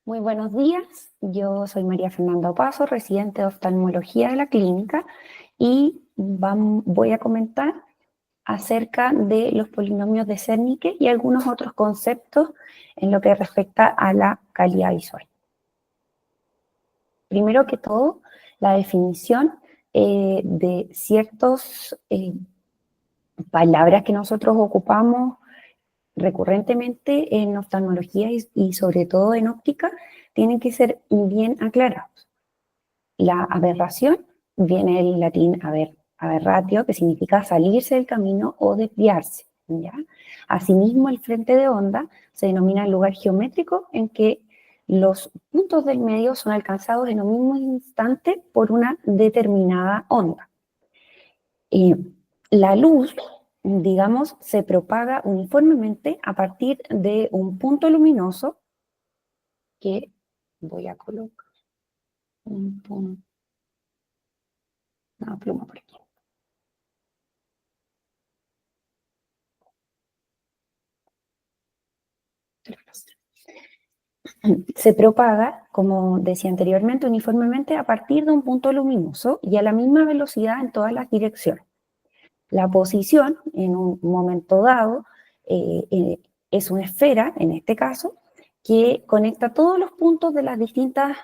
Muy buenos días, yo soy María Fernanda Opazo, residente de oftalmología de la clínica y voy a comentar acerca de los polinomios de Zernike y algunos otros conceptos en lo que respecta a la calidad visual. Primero que todo, la definición de ciertas palabras que nosotros ocupamos recurrentemente en oftalmología y sobre todo en óptica, tienen que ser bien aclarados. La aberración viene del latín aberratio, que significa salirse del camino o desviarse, ¿ya? Asimismo, el frente de onda se denomina el lugar geométrico en que los puntos del medio son alcanzados en un mismo instante por una determinada onda. La luz, digamos, se propaga uniformemente a partir de un punto luminoso que voy a colocar una pluma por aquí. Se propaga, como decía anteriormente, uniformemente a partir de un punto luminoso y a la misma velocidad en todas las direcciones. La posición, en un momento dado, es una esfera, en este caso, que conecta todos los puntos de las distintas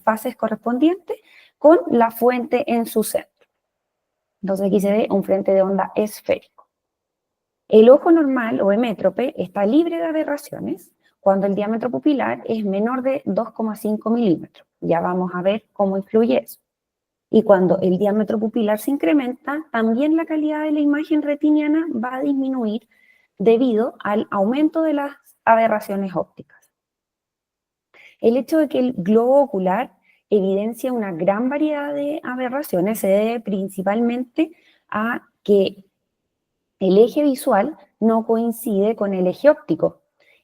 fases correspondientes con la fuente en su centro. Entonces aquí se ve un frente de onda esférico. El ojo normal o hemétrope está libre de aberraciones cuando el diámetro pupilar es menor de 2,5 milímetros. Ya vamos a ver cómo influye eso. Y cuando el diámetro pupilar se incrementa, también la calidad de la imagen retiniana va a disminuir debido al aumento de las aberraciones ópticas. El hecho de que el globo ocular evidencia una gran variedad de aberraciones se debe principalmente a que el eje visual no coincide con el eje óptico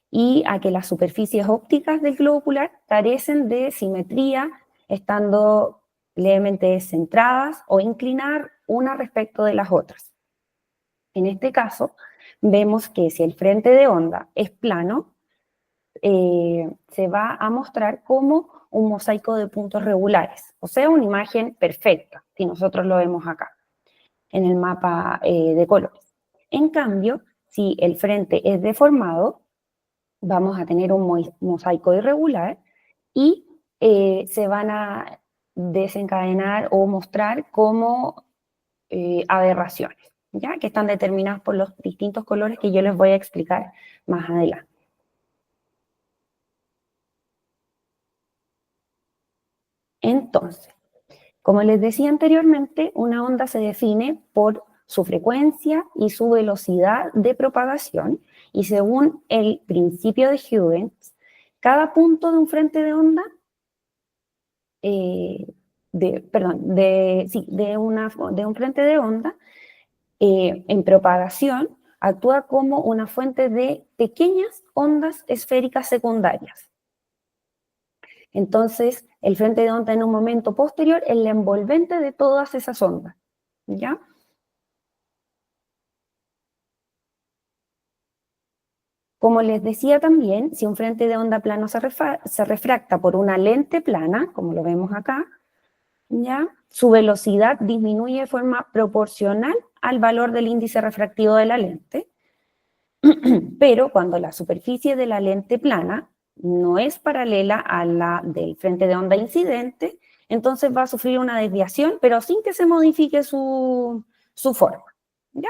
y a que las superficies ópticas del globo ocular carecen de simetría, estando levemente descentradas o inclinadas una respecto de las otras. En este caso, vemos que si el frente de onda es plano, se va a mostrar como un mosaico de puntos regulares, o sea, una imagen perfecta, si nosotros lo vemos acá, en el mapa de colores. En cambio, si el frente es deformado, vamos a tener un mosaico irregular y se van a desencadenar o mostrar como aberraciones, ¿ya? Que están determinadas por los distintos colores que yo les voy a explicar más adelante. Entonces, como les decía anteriormente, una onda se define por su frecuencia y su velocidad de propagación, y según el principio de Huygens, cada punto de un frente de onda, de un frente de onda en propagación, actúa como una fuente de pequeñas ondas esféricas secundarias. Entonces, el frente de onda en un momento posterior es la envolvente de todas esas ondas, ¿ya? Como les decía también, si un frente de onda plano se refracta por una lente plana, como lo vemos acá, ¿ya? Su velocidad disminuye de forma proporcional al valor del índice refractivo de la lente, pero cuando la superficie de la lente plana no es paralela a la del frente de onda incidente, entonces va a sufrir una desviación, pero sin que se modifique su forma, ¿ya?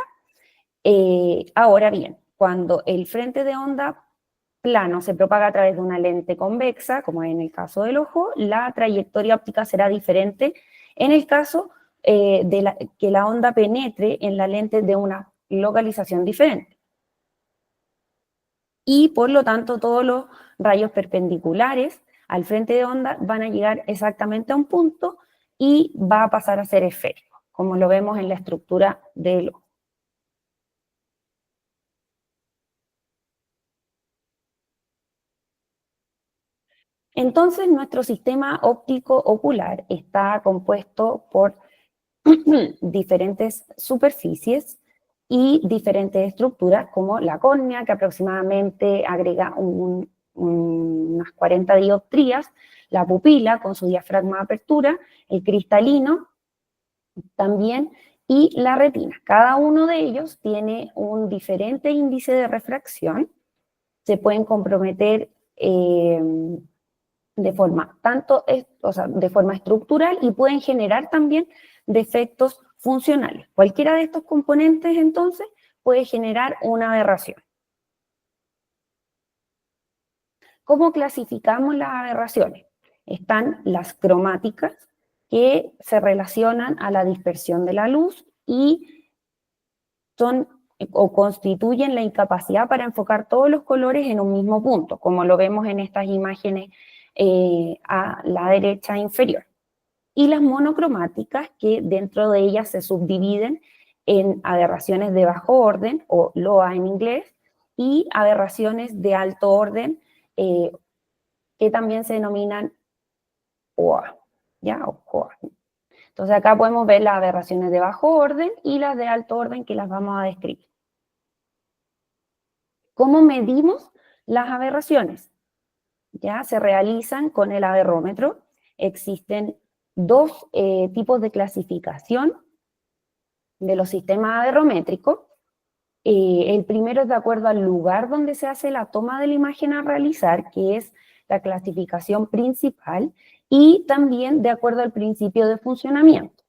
Ahora bien, cuando el frente de onda plano se propaga a través de una lente convexa, como en el caso del ojo, la trayectoria óptica será diferente en el caso que la onda penetre en la lente de una localización diferente. Y por lo tanto, todos los rayos perpendiculares al frente de onda van a llegar exactamente a un punto y va a pasar a ser esférico, como lo vemos en la estructura del ojo. Entonces, nuestro sistema óptico ocular está compuesto por diferentes superficies y diferentes estructuras, como la córnea, que aproximadamente agrega un unas 40 dioptrías, la pupila con su diafragma de apertura, el cristalino también, y la retina. Cada uno de ellos tiene un diferente índice de refracción. Se pueden comprometer de forma de forma estructural, y pueden generar también defectos funcionales. Cualquiera de estos componentes, entonces, puede generar una aberración. ¿Cómo clasificamos las aberraciones? Están las cromáticas, que se relacionan a la dispersión de la luz y son o constituyen la incapacidad para enfocar todos los colores en un mismo punto, como lo vemos en estas imágenes a la derecha inferior. Y las monocromáticas, que dentro de ellas se subdividen en aberraciones de bajo orden, o LOA en inglés, y aberraciones de alto orden, que también se denominan OA, ¿ya? O COA. Entonces acá podemos ver las aberraciones de bajo orden y las de alto orden, que las vamos a describir. ¿Cómo medimos las aberraciones? Ya se realizan con el aberrómetro. Existen dos tipos de clasificación de los sistemas aberrométricos. El primero es de acuerdo al lugar donde se hace la toma de la imagen a realizar, que es la clasificación principal, y también de acuerdo al principio de funcionamiento.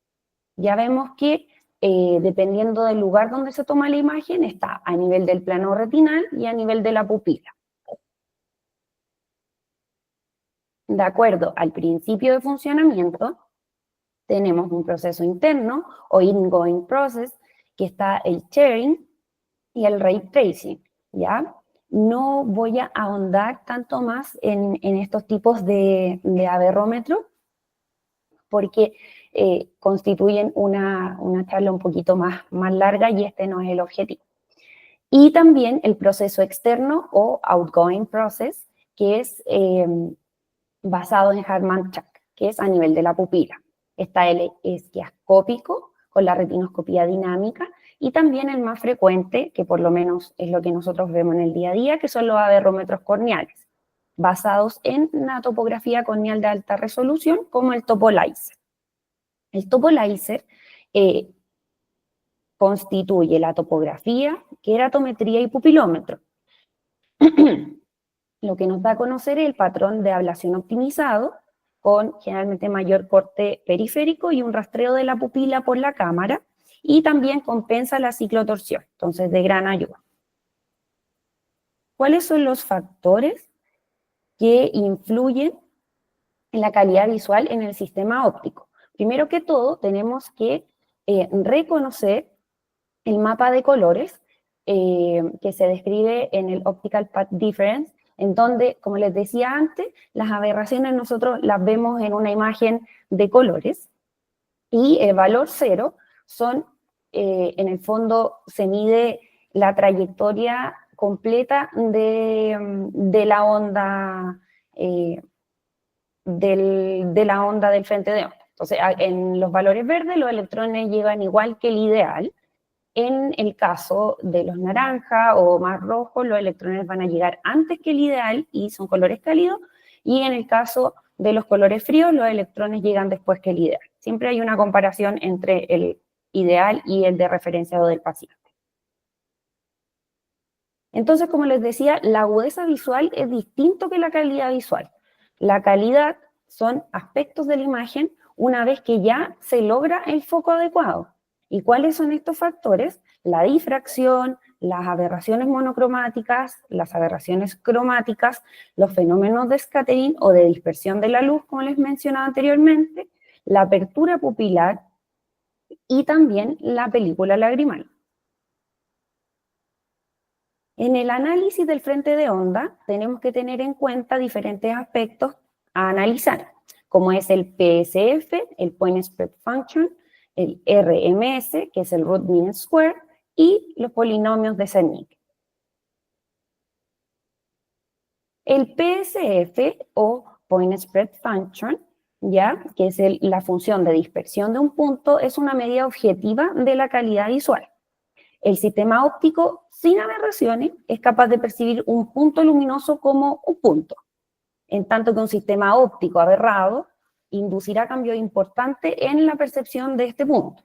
Ya vemos que dependiendo del lugar donde se toma la imagen, está a nivel del plano retinal y a nivel de la pupila. De acuerdo al principio de funcionamiento, tenemos un proceso interno o ingoing process, que está el tearing y el ray tracing, ¿ya? No voy a ahondar tanto más en estos tipos de aberrómetro, porque constituyen una charla un poquito más larga, y este no es el objetivo. Y también el proceso externo o outgoing process, que es basado en Harman-Chack, que es a nivel de la pupila. Está el esquiascópico, con la retinoscopía dinámica, y también el más frecuente, que por lo menos es lo que nosotros vemos en el día a día, que son los aberrómetros corneales, basados en una topografía corneal de alta resolución, como el TopoLaser. El TopoLaser constituye la topografía, queratometría y pupilómetro. Lo que nos da a conocer es el patrón de ablación optimizado, con generalmente mayor corte periférico y un rastreo de la pupila por la cámara, y también compensa la ciclotorsión, entonces de gran ayuda. ¿Cuáles son los factores que influyen en la calidad visual en el sistema óptico? Primero que todo, tenemos que reconocer el mapa de colores que se describe en el Optical Path Difference, en donde, como les decía antes, las aberraciones nosotros las vemos en una imagen de colores, y el valor 0 son, en el fondo, se mide la trayectoria completa de la onda, de la onda del frente de onda. Entonces, en los valores verdes, los electrones llegan igual que el ideal. En el caso de los naranja o más rojos, los electrones van a llegar antes que el ideal y son colores cálidos, y en el caso de los colores fríos, los electrones llegan después que el ideal. Siempre hay una comparación entre el ideal y el de referenciado del paciente. Entonces, como les decía, la agudeza visual es distinto que la calidad visual. La calidad son aspectos de la imagen una vez que ya se logra el foco adecuado. ¿Y cuáles son estos factores? La difracción, las aberraciones monocromáticas, las aberraciones cromáticas, los fenómenos de scattering o de dispersión de la luz, como les mencionaba anteriormente, la apertura pupilar y también la película lagrimal. En el análisis del frente de onda tenemos que tener en cuenta diferentes aspectos a analizar, como es el PSF, el Point Spread Function, el RMS, que es el Root Mean Square, y los polinomios de Zernike. El PSF, o Point Spread Function, ¿ya? Que es la función de dispersión de un punto, es una medida objetiva de la calidad visual. El sistema óptico sin aberraciones es capaz de percibir un punto luminoso como un punto, en tanto que un sistema óptico aberrado inducirá cambios importantes en la percepción de este punto.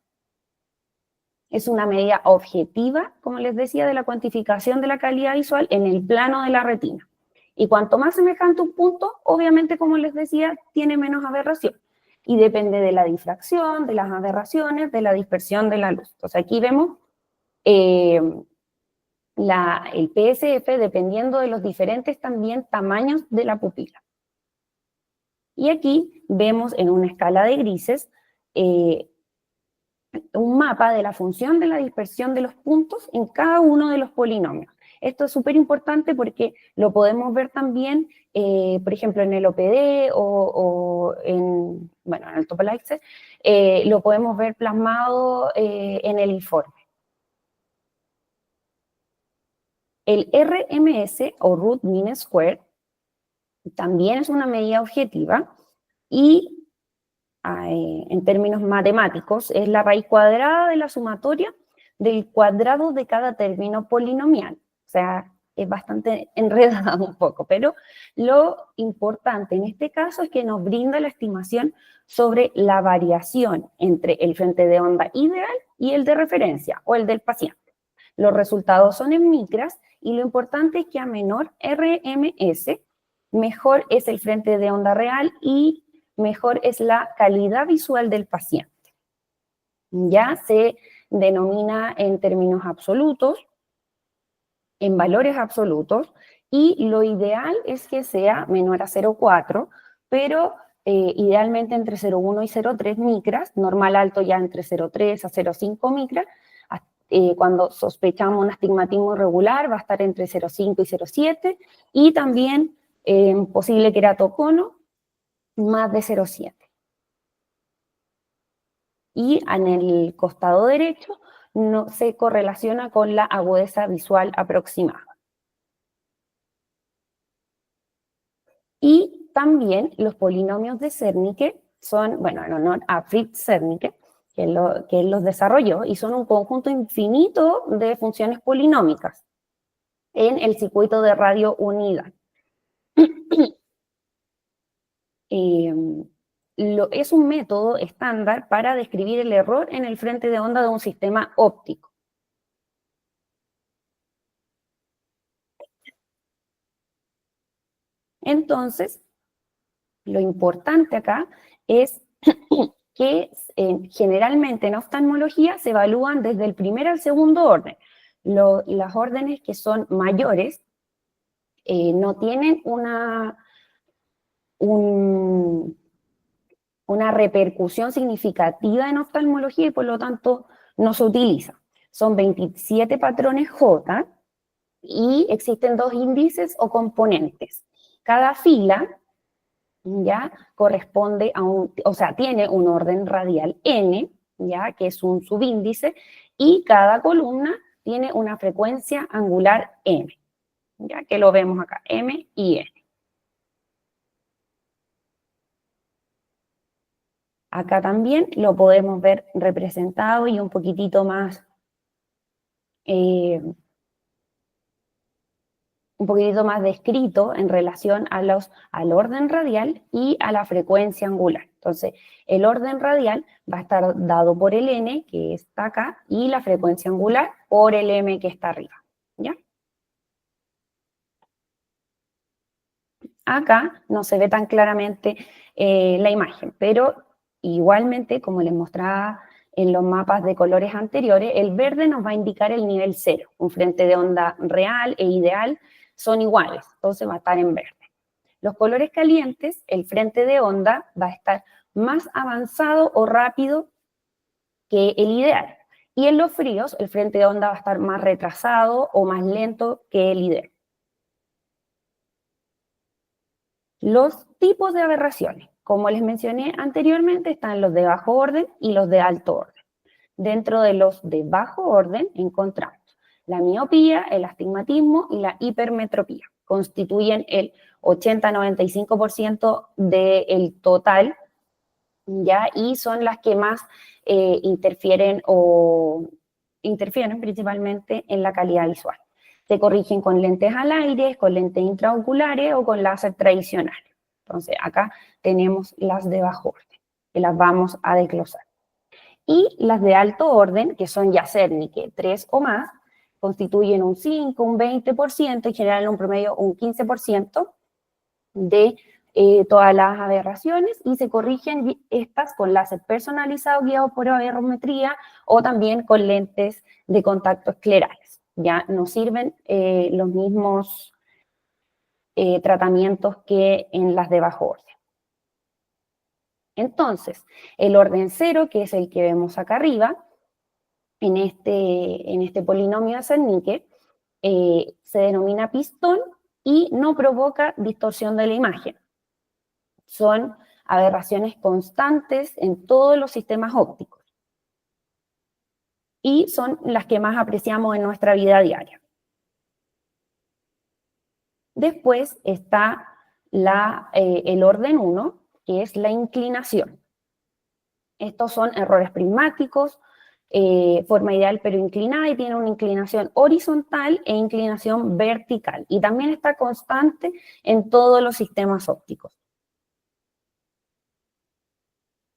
Es una medida objetiva, como les decía, de la cuantificación de la calidad visual en el plano de la retina. Y cuanto más semejante un punto, obviamente, como les decía, tiene menos aberración. Y depende de la difracción, de las aberraciones, de la dispersión de la luz. Entonces aquí vemos el PSF dependiendo de los diferentes también tamaños de la pupila. Y aquí vemos en una escala de grises un mapa de la función de la dispersión de los puntos en cada uno de los polinomios. Esto es súper importante porque lo podemos ver también, por ejemplo, en el OPD o en el Topolaize, lo podemos ver plasmado en el informe. El RMS o Root Mean Square también es una medida objetiva y en términos matemáticos es la raíz cuadrada de la sumatoria del cuadrado de cada término polinomial. O sea, es bastante enredado un poco, pero lo importante en este caso es que nos brinda la estimación sobre la variación entre el frente de onda ideal y el de referencia o el del paciente. Los resultados son en micras y lo importante es que a menor RMS, mejor es el frente de onda real y mejor es la calidad visual del paciente. Ya se denomina en términos absolutos, en valores absolutos, y lo ideal es que sea menor a 0,4, pero idealmente entre 0,1 y 0,3 micras, normal alto ya entre 0,3 a 0,5 micras. Cuando sospechamos un astigmatismo irregular va a estar entre 0,5 y 0,7, y también posible queratocono más de 0,7. Y en el costado derecho no se correlaciona con la agudeza visual aproximada. Y también los polinomios de Zernike son, en honor a Fritz Zernike, que él los desarrolló, y son un conjunto infinito de funciones polinómicas en el circuito de radio unidad. Es un método estándar para describir el error en el frente de onda de un sistema óptico. Entonces, lo importante acá es que generalmente en oftalmología se evalúan desde el primer al segundo orden. Las órdenes que son mayores no tienen una repercusión significativa en oftalmología y por lo tanto no se utiliza. Son 27 patrones J y existen 2 índices o componentes. Cada fila ya corresponde a tiene un orden radial n, ya que es un subíndice, y cada columna tiene una frecuencia angular m, ya que lo vemos acá, m y n. Acá también lo podemos ver representado y un poquitito más descrito en relación al orden radial y a la frecuencia angular. Entonces, el orden radial va a estar dado por el n, que está acá, y la frecuencia angular por el m, que está arriba, ¿ya? Acá no se ve tan claramente la imagen, pero igualmente, como les mostraba en los mapas de colores anteriores, el verde nos va a indicar el nivel 0. Un frente de onda real e ideal son iguales, entonces va a estar en verde. Los colores calientes, el frente de onda va a estar más avanzado o rápido que el ideal. Y en los fríos, el frente de onda va a estar más retrasado o más lento que el ideal. Los tipos de aberraciones, como les mencioné anteriormente, están los de bajo orden y los de alto orden. Dentro de los de bajo orden encontramos la miopía, el astigmatismo y la hipermetropía. Constituyen el 80-95% del total, ¿ya? Y son las que más interfieren o interfieren principalmente en la calidad visual. Se corrigen con lentes al aire, con lentes intraoculares o con láser tradicional. Entonces, acá tenemos las de bajo orden, que las vamos a desglosar. Y las de alto orden, que son ya Cernicke 3 o más, constituyen un 5, un 20%, en general en un promedio un 15% de todas las aberraciones, y se corrigen estas con láser personalizado guiado por aberrometría o también con lentes de contacto esclerales. Ya no sirven los mismos tratamientos que en las de bajo orden. Entonces, el orden 0, que es el que vemos acá arriba, en este polinomio de Cernicke, se denomina pistón y no provoca distorsión de la imagen. Son aberraciones constantes en todos los sistemas ópticos y son las que más apreciamos en nuestra vida diaria. Después está el orden 1, que es la inclinación. Estos son errores prismáticos, forma ideal pero inclinada, y tiene una inclinación horizontal e inclinación vertical. Y también está constante en todos los sistemas ópticos.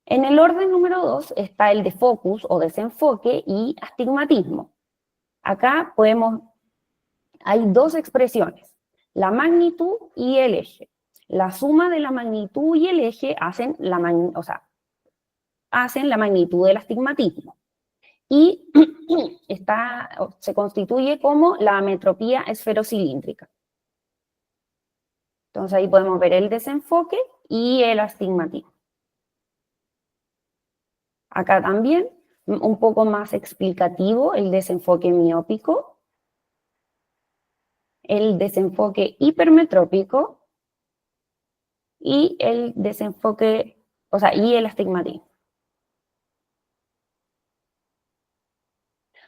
En el orden número 2 está el defocus o desenfoque y astigmatismo. Acá hay dos expresiones, la magnitud y el eje. La suma de la magnitud y el eje hacen la magnitud del astigmatismo. Y se constituye como la ametropía esferocilíndrica. Entonces ahí podemos ver el desenfoque y el astigmatismo. Acá también, un poco más explicativo, el desenfoque miópico, el desenfoque hipermetrópico y el desenfoque, y el astigmatismo.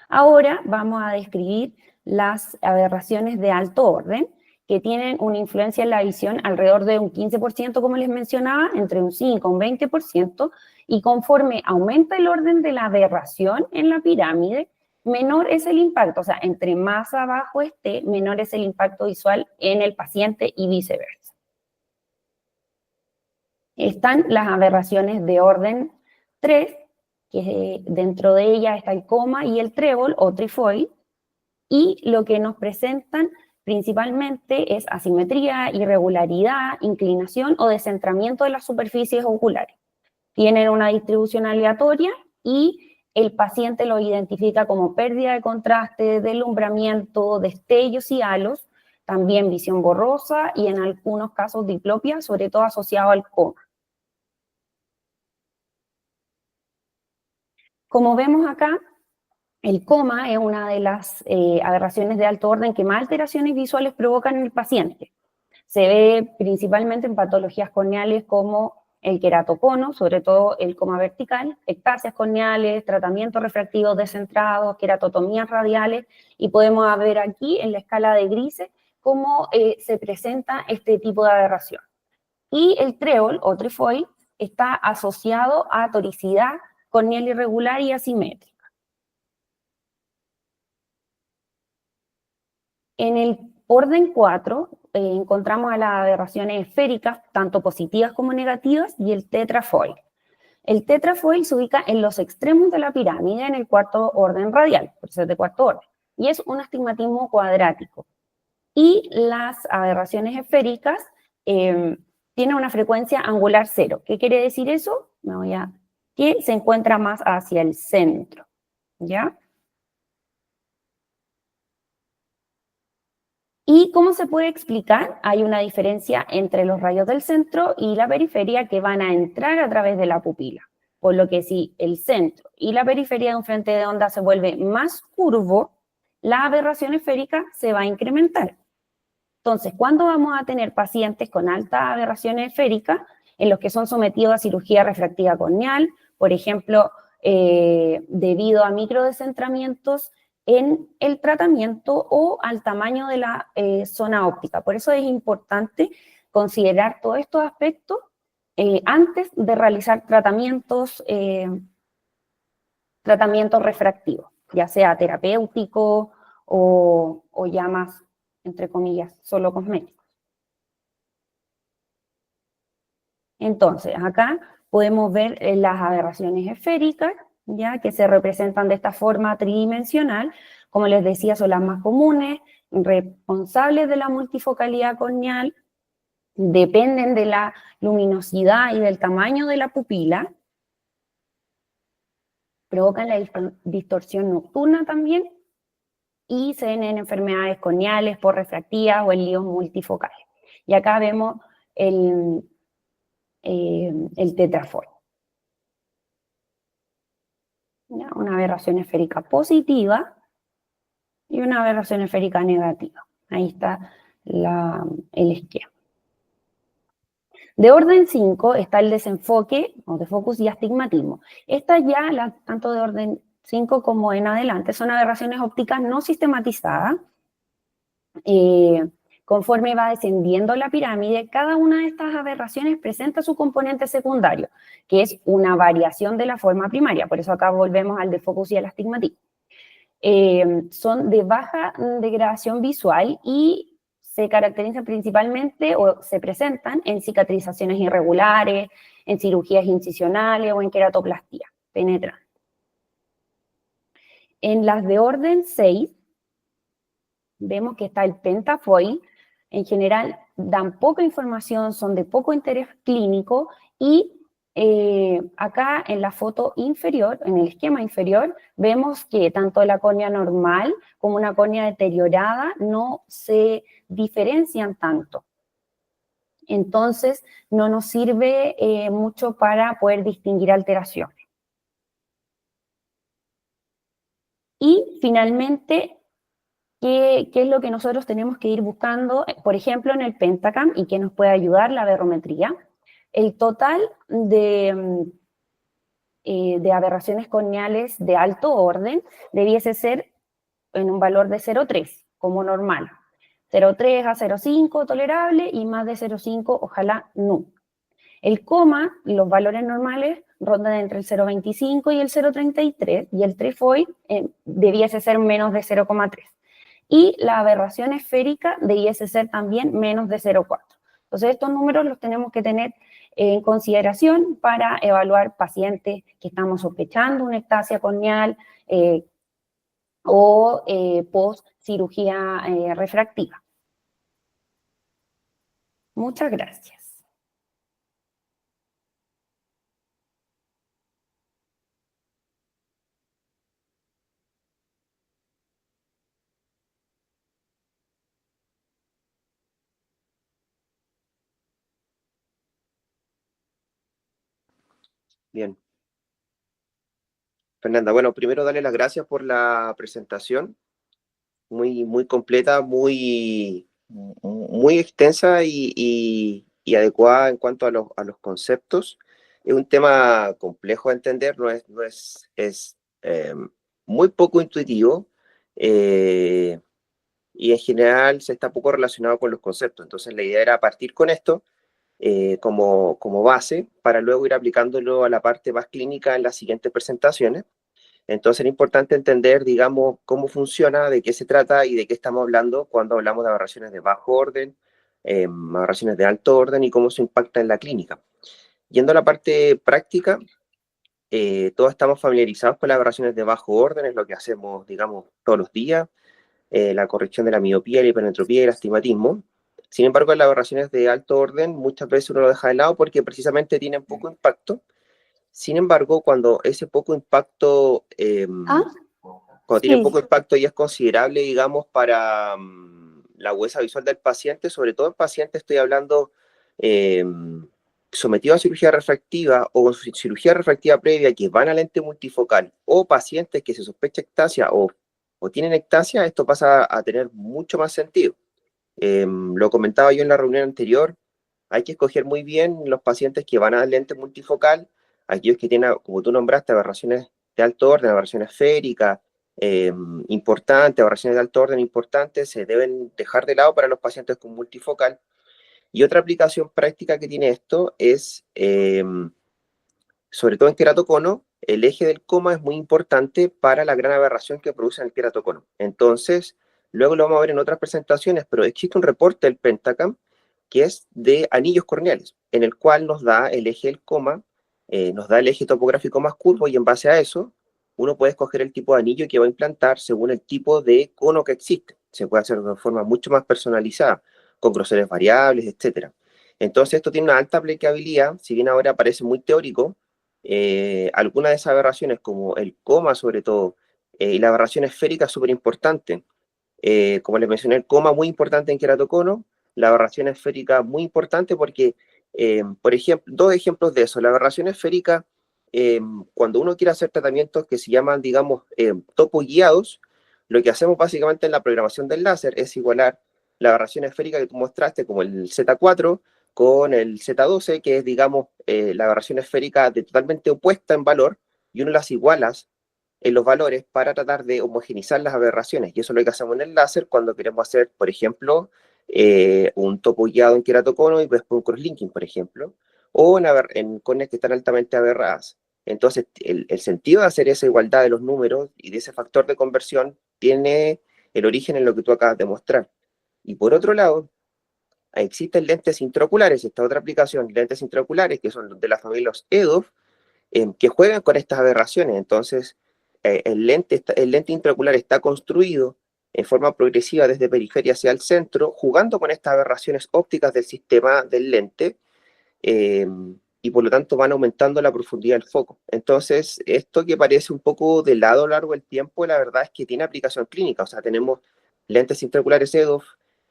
Ahora vamos a describir las aberraciones de alto orden, que tienen una influencia en la visión alrededor de un 15%, como les mencionaba, entre un 5 y un 20%, y conforme aumenta el orden de la aberración en la pirámide, menor es el impacto, entre más abajo esté, menor es el impacto visual en el paciente y viceversa. Están las aberraciones de orden 3, que dentro de ella está el coma y el trébol o trifoil, y lo que nos presentan principalmente es asimetría, irregularidad, inclinación o descentramiento de las superficies oculares. Tienen una distribución aleatoria y el paciente lo identifica como pérdida de contraste, deslumbramiento, destellos y halos, también visión borrosa y en algunos casos diplopia, sobre todo asociado al coma. Como vemos acá, el coma es una de las aberraciones de alto orden que más alteraciones visuales provocan en el paciente. Se ve principalmente en patologías corneales como el queratocono, sobre todo el coma vertical, ectasias corneales, tratamientos refractivos descentrados, queratotomías radiales, y podemos ver aquí en la escala de grises cómo se presenta este tipo de aberración. Y el trébol o trifoil está asociado a toricidad corneal irregular y asimétrica. En el orden 4 encontramos a las aberraciones esféricas, tanto positivas como negativas, y el tetrafoil. El tetrafoil se ubica en los extremos de la pirámide en el cuarto orden radial, por ser de cuarto orden, y es un astigmatismo cuadrático. Y las aberraciones esféricas tienen una frecuencia angular 0. ¿Qué quiere decir eso? Que se encuentra más hacia el centro, ¿ya? ¿Y cómo se puede explicar? Hay una diferencia entre los rayos del centro y la periferia que van a entrar a través de la pupila. Por lo que si el centro y la periferia de un frente de onda se vuelve más curvo, la aberración esférica se va a incrementar. Entonces, ¿cuándo vamos a tener pacientes con alta aberración esférica? En los que son sometidos a cirugía refractiva corneal, por ejemplo, debido a microdescentramientos en el tratamiento o al tamaño de la zona óptica. Por eso es importante considerar todos estos aspectos antes de realizar tratamientos refractivos. ya sea terapéutico o ya más, entre comillas, solo cosmético. Entonces, acá podemos ver las aberraciones esféricas, ya que se representan de esta forma tridimensional. Como les decía, son las más comunes, responsables de la multifocalidad corneal, dependen de la luminosidad y del tamaño de la pupila, provocan la distorsión nocturna también y se ven en enfermedades corneales, por refractivas o en líos multifocales. Y acá vemos el tetraform. Una aberración esférica positiva y una aberración esférica negativa. Ahí está el esquema. De orden 5 está el desenfoque o defocus y astigmatismo. Estas ya, tanto de orden 5 como en adelante, son aberraciones ópticas no sistematizadas. Conforme va descendiendo la pirámide, cada una de estas aberraciones presenta su componente secundario, que es una variación de la forma primaria. Por eso acá volvemos al defocus y al astigmatismo. Son de baja degradación visual y se caracterizan principalmente o se presentan en cicatrizaciones irregulares, en cirugías incisionales o en queratoplastia penetrante. En las de orden 6, vemos que está el pentafoil. En general dan poca información, son de poco interés clínico y acá en la foto inferior, en el esquema inferior, vemos que tanto la córnea normal como una córnea deteriorada no se diferencian tanto. Entonces, no nos sirve mucho para poder distinguir alteraciones. Y finalmente, ¿qué es lo que nosotros tenemos que ir buscando? Por ejemplo, en el Pentacam, y que nos puede ayudar la aberrometría, el total de aberraciones corneales de alto orden debiese ser en un valor de 0,3, como normal. 0,3 a 0,5 tolerable y más de 0,5 ojalá no. El coma, los valores normales rondan entre el 0,25 y el 0,33 y el trefoil debiese ser menos de 0,3. Y la aberración esférica debiese ser también menos de 0,4. Entonces, estos números los tenemos que tener en consideración para evaluar pacientes que estamos sospechando una ectasia corneal o post cirugía refractiva. Muchas gracias. Bien. Fernanda, bueno, primero darle las gracias por la presentación, muy completa, muy extensa y adecuada en cuanto a los conceptos. Es un tema complejo de entender, es muy poco intuitivo y en general se está poco relacionado con los conceptos. Entonces la idea era partir con esto como base para luego ir aplicándolo a la parte más clínica en las siguientes presentaciones. Entonces era importante entender, digamos, cómo funciona, de qué se trata y de qué estamos hablando cuando hablamos de aberraciones de bajo orden, aberraciones de alto orden y cómo se impacta en la clínica. Yendo a la parte práctica, todos estamos familiarizados con las aberraciones de bajo orden, es lo que hacemos, digamos, todos los días, la corrección de la miopía, la hipermetropía y el astigmatismo. Sin embargo, en las aberraciones de alto orden muchas veces uno lo deja de lado porque precisamente tienen poco impacto. Sin embargo, cuando ese poco impacto, cuando tiene poco impacto y es considerable, digamos, para la agudeza visual del paciente, sobre todo en pacientes, estoy hablando sometidos a cirugía refractiva o cirugía refractiva previa que van a lente multifocal, o pacientes que se sospecha ectasia o tienen ectasia, esto pasa a tener mucho más sentido. Lo comentaba yo en la reunión anterior, hay que escoger muy bien los pacientes que van a lente multifocal, aquellos que tienen, como tú nombraste, aberraciones de alto orden, aberraciones esféricas importantes, aberraciones de alto orden importantes, se deben dejar de lado para los pacientes con multifocal. Y otra aplicación práctica que tiene esto es, sobre todo en queratocono, el eje del coma es muy importante para la gran aberración que produce en el queratocono. Entonces, luego lo vamos a ver en otras presentaciones, pero existe un reporte del Pentacam que es de anillos corneales, en el cual nos da el eje del coma, nos da el eje topográfico más curvo, y en base a eso uno puede escoger el tipo de anillo que va a implantar según el tipo de cono que existe. Se puede hacer de una forma mucho más personalizada, con groseres variables, etc. Entonces esto tiene una alta aplicabilidad, si bien ahora parece muy teórico. Algunas de esas aberraciones, como el coma sobre todo, y la aberración esférica es súper importante. Como les mencioné, el coma muy importante en queratocono, la aberración esférica muy importante porque, por ejemplo, dos ejemplos de eso. La aberración esférica, cuando uno quiere hacer tratamientos que se llaman, digamos, topo guiados, lo que hacemos básicamente en la programación del láser es igualar la aberración esférica que tú mostraste, como el Z4, con el Z12, que es, digamos, la aberración esférica de totalmente opuesta en valor, y uno las igualas en los valores para tratar de homogenizar las aberraciones. Y eso es lo que hacemos en el láser cuando queremos hacer, por ejemplo, un topo guiado en queratocono y después un crosslinking, por ejemplo, o en córneas que están altamente aberradas. Entonces, el sentido de hacer esa igualdad de los números y de ese factor de conversión tiene el origen en lo que tú acabas de mostrar. Y por otro lado, existen lentes intraoculares, esta otra aplicación, lentes intraoculares, que son de la familia los EDOF, que juegan con estas aberraciones. Entonces, el lente intraocular está construido en forma progresiva desde periferia hacia el centro, jugando con estas aberraciones ópticas del sistema del lente, eh, y por lo tanto van aumentando la profundidad del foco. Entonces, esto que parece un poco de lado a lo largo del tiempo, la verdad es que tiene aplicación clínica. O sea, tenemos lentes intraoculares EDOF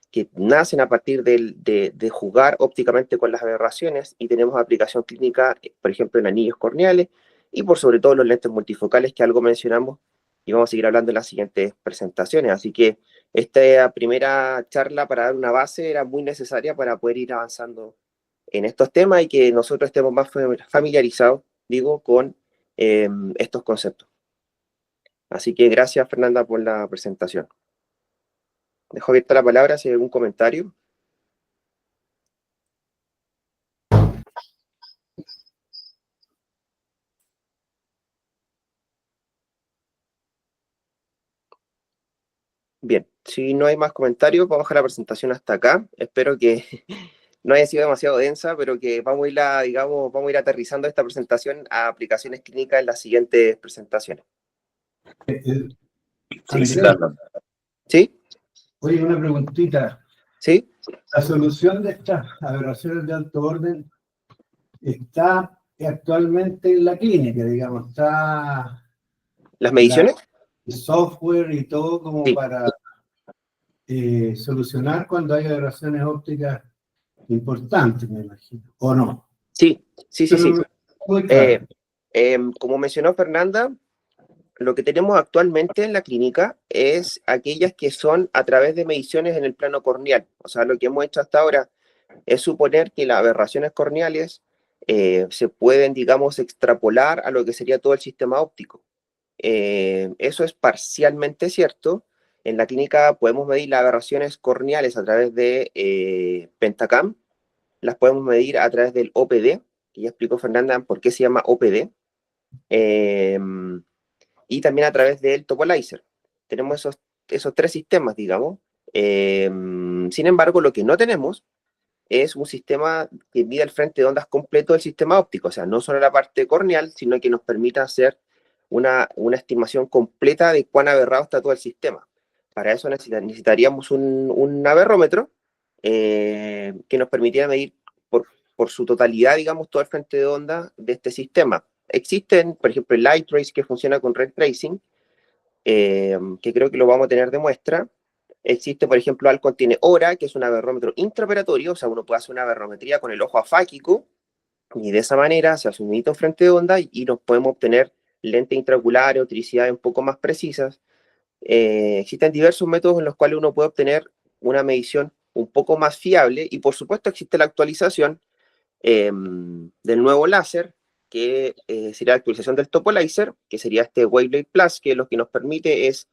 que nacen a partir de jugar ópticamente con las aberraciones, y tenemos aplicación clínica, por ejemplo, en anillos corneales, y por sobre todo los lentes multifocales, que algo mencionamos y vamos a seguir hablando en las siguientes presentaciones. Así que esta primera charla, para dar una base, era muy necesaria para poder ir avanzando en estos temas y que nosotros estemos más familiarizados, digo, con estos conceptos. Así que gracias, Fernanda, por la presentación. Dejo abierta la palabra si hay algún comentario. Bien, si no hay más comentarios, vamos a dejar la presentación hasta acá. Espero que no haya sido demasiado densa, pero que vamos a ir, digamos, vamos a ir aterrizando esta presentación a aplicaciones clínicas en las siguientes presentaciones. Andrés, ¿Sí? oye, una preguntita. ¿Sí? La solución de estas aberraciones de alto orden está actualmente en la clínica, digamos, está ¿Las mediciones? el software y todo como Sí. para solucionar cuando hay aberraciones ópticas importantes, me imagino, ¿o no? Sí. Muy claro. Como mencionó Fernanda, lo que tenemos actualmente en la clínica es aquellas que son a través de mediciones en el plano corneal. O sea, lo que hemos hecho hasta ahora es suponer que las aberraciones corneales se pueden, digamos, extrapolar a lo que sería todo el sistema óptico. Eso es parcialmente cierto. En la clínica podemos medir las aberraciones corneales a través de Pentacam, las podemos medir a través del OPD, que ya explicó Fernanda por qué se llama OPD, y también a través del Topolizer. Tenemos esos tres sistemas, digamos. Sin embargo, lo que no tenemos es un sistema que mide el frente de ondas completo del sistema óptico, o sea, no solo la parte corneal, sino que nos permita hacer una estimación completa de cuán aberrado está todo el sistema. Para eso necesitaríamos un aberrómetro que nos permitiera medir por su totalidad, digamos, todo el frente de onda de este sistema. Existen, por ejemplo, el Light Trace, que funciona con Ray Tracing, que creo que lo vamos a tener de muestra. Existe, por ejemplo, Alcon tiene HORA, que es un aberrómetro intraoperatorio, o sea, uno puede hacer una aberrometría con el ojo afáquico, y de esa manera se hace un medito en frente de onda y nos podemos obtener lentes intraoculares, tricidades un poco más precisas. Existen diversos métodos en los cuales uno puede obtener una medición un poco más fiable, y por supuesto existe la actualización del nuevo láser, que sería la actualización del Topolizer, que sería este Waveblade Plus, que lo que nos permite es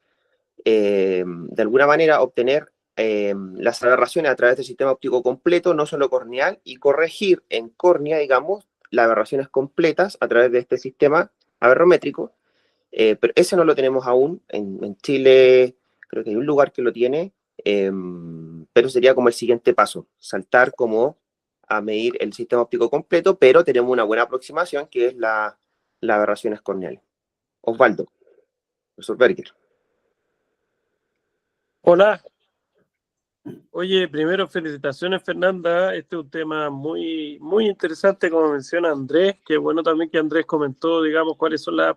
de alguna manera obtener las aberraciones a través del sistema óptico completo, no solo corneal, y corregir en córnea, digamos, las aberraciones completas a través de este sistema aberrométrico, pero ese no lo tenemos aún. En Chile creo que hay un lugar que lo tiene, pero sería como el siguiente paso, saltar como a medir el sistema óptico completo, pero tenemos una buena aproximación que es la aberración corneal. Osvaldo, profesor Berger. Hola. Oye, primero felicitaciones, Fernanda. Este es un tema muy, muy interesante, como menciona Andrés. Qué bueno también que Andrés comentó, digamos, cuáles son la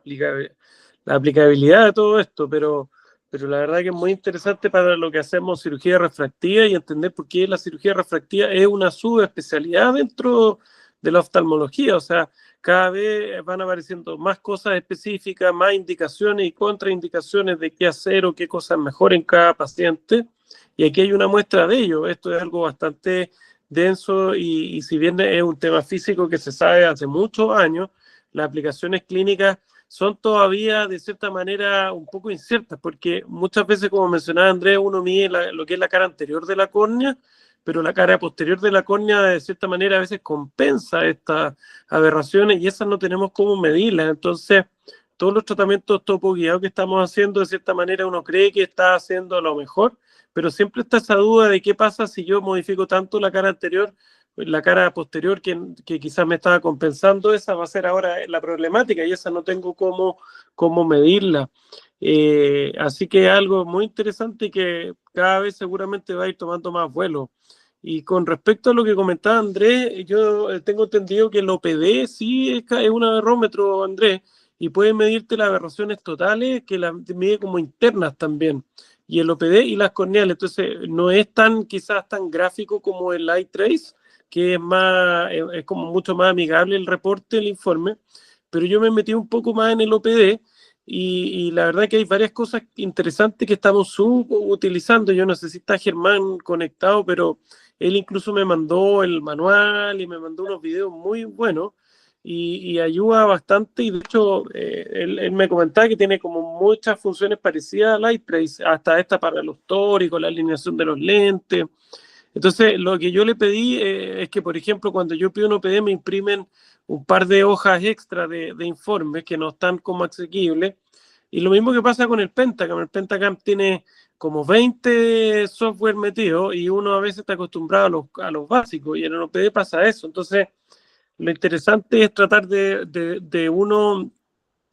aplicabilidad de todo esto, pero la verdad que es muy interesante para lo que hacemos cirugía refractiva y entender por qué la cirugía refractiva es una subespecialidad dentro de la oftalmología. O sea, cada vez van apareciendo más cosas específicas, más indicaciones y contraindicaciones de qué hacer o qué cosas mejor en cada paciente. Y aquí hay una muestra de ello. Esto es algo bastante denso y si bien es un tema físico que se sabe hace muchos años, las aplicaciones clínicas son todavía de cierta manera un poco inciertas, porque muchas veces, como mencionaba Andrés, uno mide lo que es la cara anterior de la córnea, pero la cara posterior de la córnea de cierta manera a veces compensa estas aberraciones y esas no tenemos cómo medirlas. Entonces, todos los tratamientos topo guiados que estamos haciendo, de cierta manera uno cree que está haciendo lo mejor, pero siempre está esa duda de qué pasa si yo modifico tanto la cara anterior, la cara posterior que quizás me estaba compensando, esa va a ser ahora la problemática y esa no tengo cómo medirla. Así que es algo muy interesante y que cada vez seguramente va a ir tomando más vuelo. Y con respecto a lo que comentaba Andrés, yo tengo entendido que el OPD sí es un aberrómetro, Andrés, y puede medirte las aberraciones totales, que las mide como internas también, y el OPD y las corneales. Entonces, no es quizás tan gráfico como el iTrace, que es como mucho más amigable el reporte, el informe, pero yo me metí un poco más en el OPD y la verdad que hay varias cosas interesantes que estamos subutilizando. Yo no sé si está Germán conectado, pero él incluso me mandó el manual y me mandó unos videos muy buenos y ayuda bastante. Y de hecho, él me comentaba que tiene como muchas funciones parecidas al iTrace, hasta esta para los tóricos, la alineación de los lentes. Entonces, lo que yo le pedí es que, por ejemplo, cuando yo pido un OPD, me imprimen un par de hojas extra de informes que no están como asequibles. Y lo mismo que pasa con el Pentacam. El Pentacam tiene como 20 software metidos y uno a veces está acostumbrado a los básicos y en el OPD pasa eso. Entonces, lo interesante es tratar de uno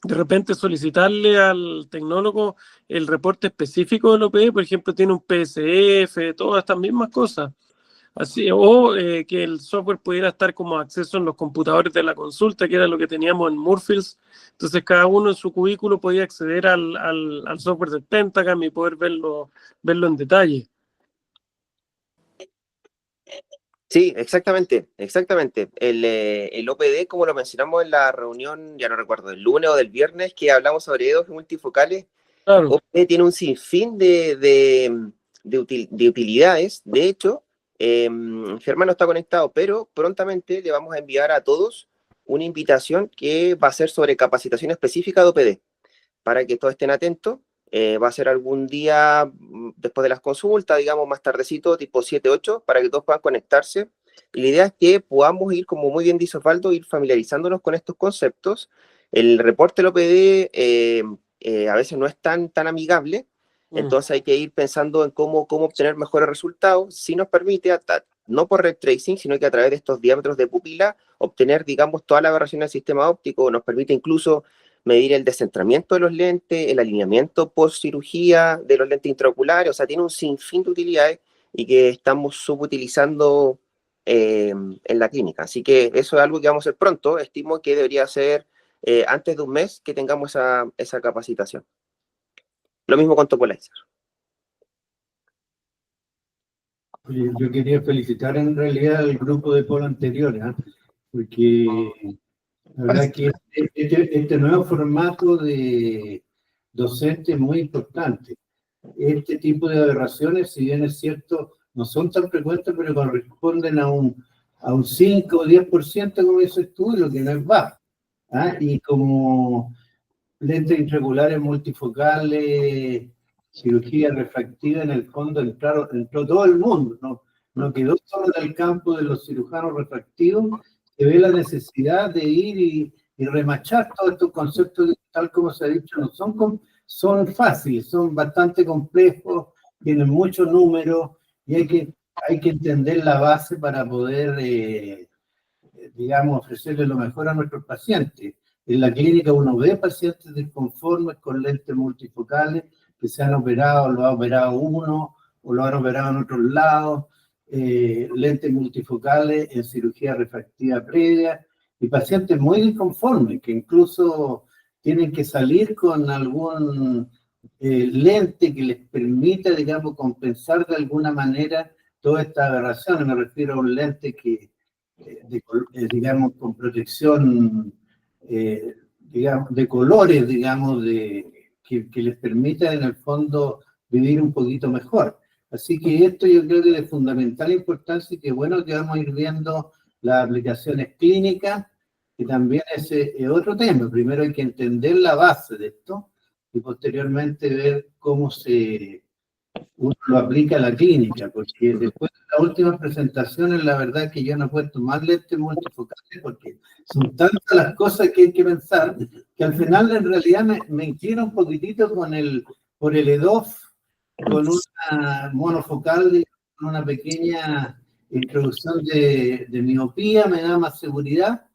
de repente solicitarle al tecnólogo el reporte específico del OPD, por ejemplo, tiene un PSF, todas estas mismas cosas. Así, o que el software pudiera estar como acceso en los computadores de la consulta, que era lo que teníamos en Moorfields. Entonces, cada uno en su cubículo podía acceder al software del Pentacam y poder verlo en detalle. Sí, exactamente. El OPD, como lo mencionamos en la reunión, ya no recuerdo, del lunes o del viernes, que hablamos sobre ejes multifocales, Claro. OPD tiene un sinfín de utilidades. De hecho, Germán no está conectado, pero prontamente le vamos a enviar a todos una invitación que va a ser sobre capacitación específica de OPD, para que todos estén atentos. Va a ser algún día después de las consultas, digamos más tardecito, tipo 7, 8, para que todos puedan conectarse. Y la idea es que podamos ir, como muy bien dice Osvaldo, ir familiarizándonos con estos conceptos. El reporte del OPD a veces no es tan amigable, entonces hay que ir pensando en cómo obtener mejores resultados. Si nos permite, no por ray tracing, sino que a través de estos diámetros de pupila, obtener, digamos, toda la aberración del sistema óptico. Nos permite incluso medir el descentramiento de los lentes, el alineamiento post cirugía de los lentes intraoculares. O sea, tiene un sinfín de utilidades y que estamos subutilizando en la clínica. Así que eso es algo que vamos a hacer pronto. Estimo que debería ser antes de un mes que tengamos esa capacitación. Lo mismo con Topolizer. Oye, yo quería felicitar en realidad al grupo de polo anterior, porque la verdad es que este nuevo formato de docente es muy importante. Este tipo de aberraciones, si bien es cierto, no son tan frecuentes, pero corresponden a un 5 o 10%, como dices tú, lo que no es bajo. Y como lentes intraoculares multifocales, cirugía refractiva, en el fondo entró todo el mundo, no quedó solo en el campo de los cirujanos refractivos. Se ve la necesidad de ir y remachar todos estos conceptos, tal como se ha dicho, no son fáciles, son bastante complejos, tienen muchos números y hay que entender la base para poder, digamos, ofrecerle lo mejor a nuestros pacientes. En la clínica uno ve pacientes disconformes con lentes multifocales que se han operado, lo ha operado uno o lo han operado en otros lados, lentes multifocales en cirugía refractiva previa y pacientes muy disconformes que incluso tienen que salir con algún lente que les permita, digamos, compensar de alguna manera toda esta aberración. Me refiero a un lente que digamos, con protección, digamos, de colores, digamos, que les permita en el fondo vivir un poquito mejor. Así que esto yo creo que es de fundamental importancia y que bueno que vamos a ir viendo las aplicaciones clínicas, que también es otro tema. Primero hay que entender la base de esto y posteriormente ver cómo uno lo aplica a la clínica, porque después de las últimas presentaciones, la verdad es que yo no he puesto más lentes multifocales porque son tantas las cosas que hay que pensar, que al final en realidad me inclino un poquitito por el EDOF, con una monofocal, con una pequeña introducción de miopía, me da más seguridad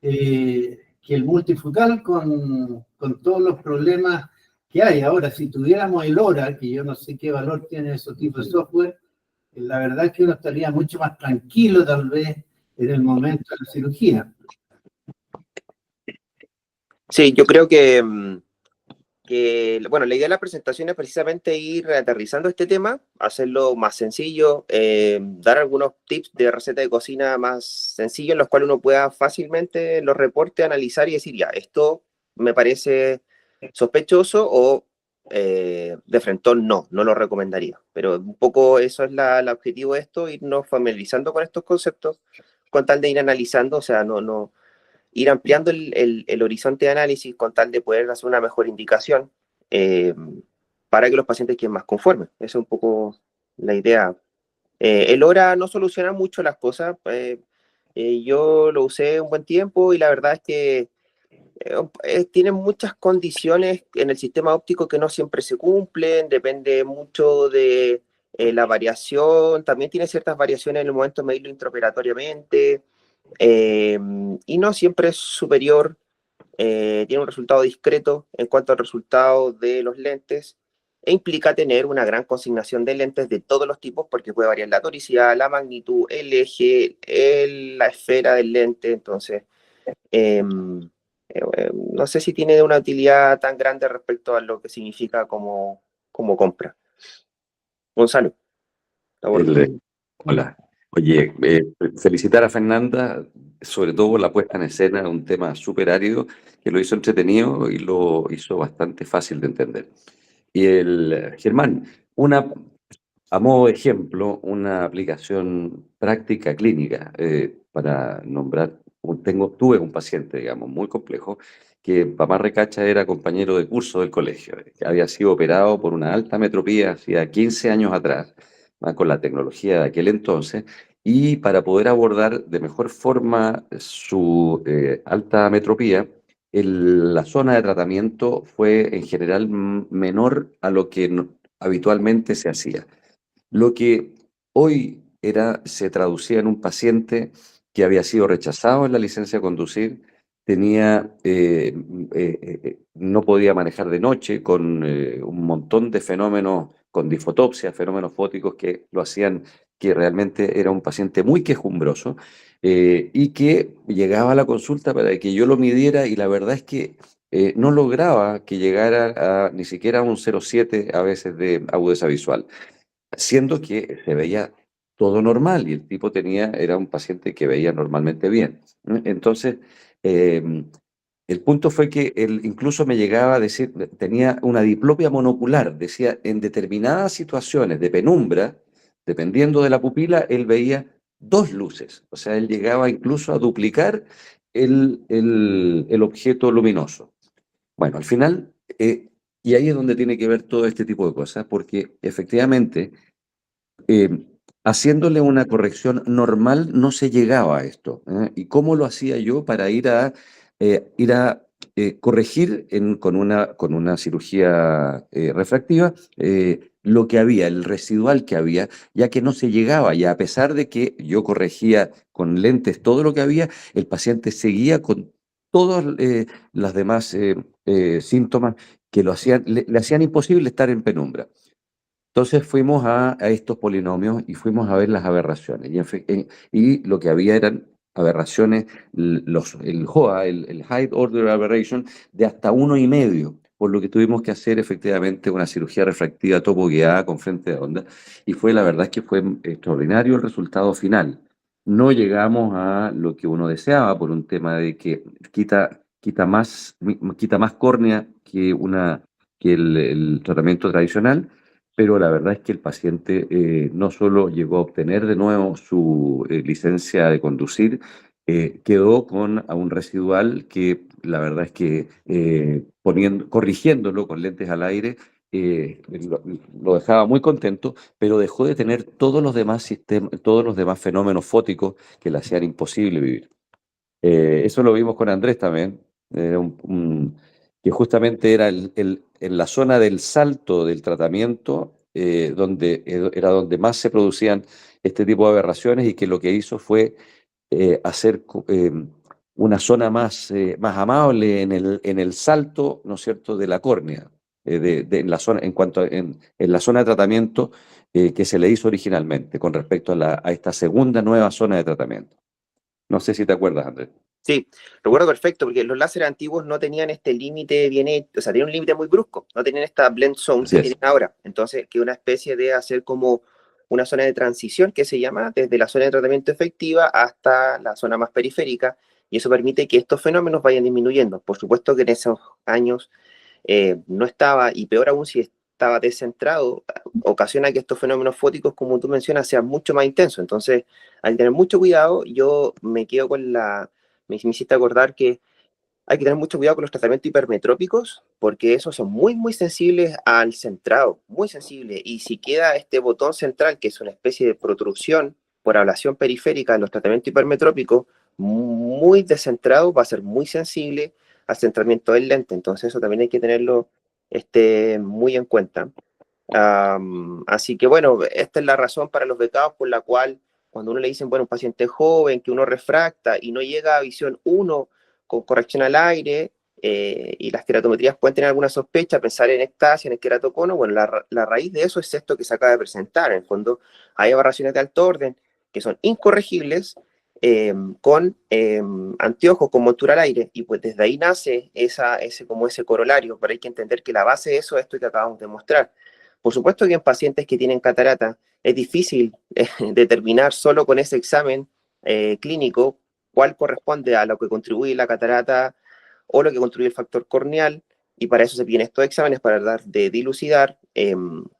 que el multifocal con todos los problemas que hay. Ahora, si tuviéramos el HORA, que yo no sé qué valor tiene esos tipos de software, la verdad es que uno estaría mucho más tranquilo tal vez en el momento de la cirugía. Sí, yo creo que, bueno, la idea de la presentación es precisamente ir aterrizando este tema, hacerlo más sencillo, dar algunos tips de receta de cocina más sencillos en los cuales uno pueda fácilmente los reportes, analizar y decir, ya, esto me parece sospechoso o de frentón no lo recomendaría. Pero un poco eso es el objetivo de esto, irnos familiarizando con estos conceptos con tal de ir analizando, o sea, ir ampliando el horizonte de análisis con tal de poder hacer una mejor indicación para que los pacientes queden más conformes. Esa es un poco la idea. El HORA no soluciona mucho las cosas. Yo lo usé un buen tiempo y la verdad es que tiene muchas condiciones en el sistema óptico que no siempre se cumplen, depende mucho de la variación, también tiene ciertas variaciones en el momento de medirlo intraoperatoriamente, y no siempre es superior, tiene un resultado discreto en cuanto al resultado de los lentes, e implica tener una gran consignación de lentes de todos los tipos, porque puede variar la toricidad, la magnitud, el eje, la esfera del lente, entonces no sé si tiene una utilidad tan grande respecto a lo que significa como compra. Gonzalo. Hola. Oye, felicitar a Fernanda, sobre todo por la puesta en escena, un tema súper árido, que lo hizo entretenido y lo hizo bastante fácil de entender. Y Germán, a modo de ejemplo, una aplicación práctica clínica, para nombrar, tuve un paciente, digamos, muy complejo, que papá Recacha era compañero de curso del colegio, que había sido operado por una alta metropía hacía 15 años atrás, con la tecnología de aquel entonces, y para poder abordar de mejor forma su alta metropía, la zona de tratamiento fue en general menor a lo que habitualmente se hacía. Lo que hoy se traducía en un paciente que había sido rechazado en la licencia de conducir, no podía manejar de noche, con un montón de fenómenos, con disfotopsia, fenómenos fóticos que lo hacían, que realmente era un paciente muy quejumbroso, y que llegaba a la consulta para que yo lo midiera y la verdad es que no lograba que llegara ni siquiera a un 0,7 a veces de agudeza visual, siendo que se veía todo normal y el tipo era un paciente que veía normalmente bien. Entonces, el punto fue que él incluso me llegaba a decir, tenía una diplopia monocular, decía, en determinadas situaciones de penumbra, dependiendo de la pupila, él veía dos luces, o sea, él llegaba incluso a duplicar el objeto luminoso. Bueno, al final, y ahí es donde tiene que ver todo este tipo de cosas, porque efectivamente, eh, haciéndole una corrección normal no se llegaba a esto. ¿Y cómo lo hacía yo para ir a ir a corregir con una cirugía refractiva lo que había, el residual que había, ya que no se llegaba, y a pesar de que yo corregía con lentes todo lo que había, el paciente seguía con todos los demás síntomas que le hacían imposible estar en penumbra. Entonces fuimos a estos polinomios y fuimos a ver las aberraciones. Y lo que había eran aberraciones, el HOA, el High Order Aberration, de hasta 1,5, por lo que tuvimos que hacer efectivamente una cirugía refractiva topo guiada con frente de onda. Y la verdad es que fue extraordinario el resultado final. No llegamos a lo que uno deseaba por un tema de que quita más córnea que el tratamiento tradicional, pero la verdad es que el paciente no solo llegó a obtener de nuevo su licencia de conducir, quedó con a un residual que la verdad es que corrigiéndolo con lentes al aire, lo dejaba muy contento, pero dejó de tener todos los demás todos los demás fenómenos fóticos que le hacían imposible vivir. Eso lo vimos con Andrés también, que justamente era en la zona del salto del tratamiento, donde era donde más se producían este tipo de aberraciones, y que lo que hizo fue hacer una zona más amable en el salto, ¿no es cierto?, de la córnea, en la zona, en la zona de tratamiento que se le hizo originalmente con respecto a esta segunda nueva zona de tratamiento. No sé si te acuerdas, Andrés. Sí, recuerdo perfecto, porque los láseres antiguos no tenían este límite bien hecho, o sea, tenían un límite muy brusco, no tenían esta blend zone que tienen ahora. Entonces, que una especie de hacer como una zona de transición que se llama desde la zona de tratamiento efectiva hasta la zona más periférica, y eso permite que estos fenómenos vayan disminuyendo. Por supuesto que en esos años no estaba, y peor aún si estaba descentrado, ocasiona que estos fenómenos fóticos, como tú mencionas, sean mucho más intensos. Entonces, hay que tener mucho cuidado. Yo me quedo con me hiciste acordar que hay que tener mucho cuidado con los tratamientos hipermetrópicos, porque esos son muy, muy sensibles al centrado, muy sensibles. Y si queda este botón central, que es una especie de protrusión por ablación periférica en los tratamientos hipermetrópicos, muy descentrado, va a ser muy sensible al centramiento del lente. Entonces eso también hay que tenerlo muy en cuenta. Así que bueno, esta es la razón para los becados por la cual cuando uno le dicen, bueno, un paciente joven que uno refracta y no llega a visión 1 con corrección al aire, y las queratometrías pueden tener alguna sospecha, pensar en ectasia, en el queratocono, bueno, la raíz de eso es esto que se acaba de presentar. En el fondo hay aberraciones de alto orden que son incorregibles, con anteojos con montura al aire, y pues desde ahí nace ese corolario, pero hay que entender que la base de eso es esto que acabamos de mostrar. Por supuesto que en pacientes que tienen catarata es difícil determinar solo con ese examen clínico cuál corresponde a lo que contribuye la catarata o lo que contribuye el factor corneal, y para eso se piden estos exámenes para tratar de dilucidar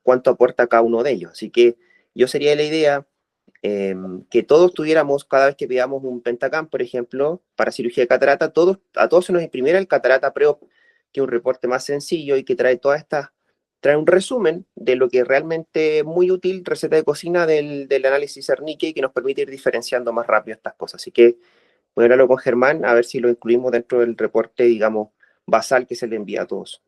cuánto aporta cada uno de ellos. Así que yo sería la idea que todos tuviéramos, cada vez que pidamos un Pentacam, por ejemplo, para cirugía de catarata, a todos se nos imprimiera el catarata pre-op, que es un reporte más sencillo y que trae trae un resumen de lo que es realmente muy útil, receta de cocina del análisis Cernique, y que nos permite ir diferenciando más rápido estas cosas. Así que voy a hablarlo con Germán a ver si lo incluimos dentro del reporte, digamos, basal que se le envía a todos.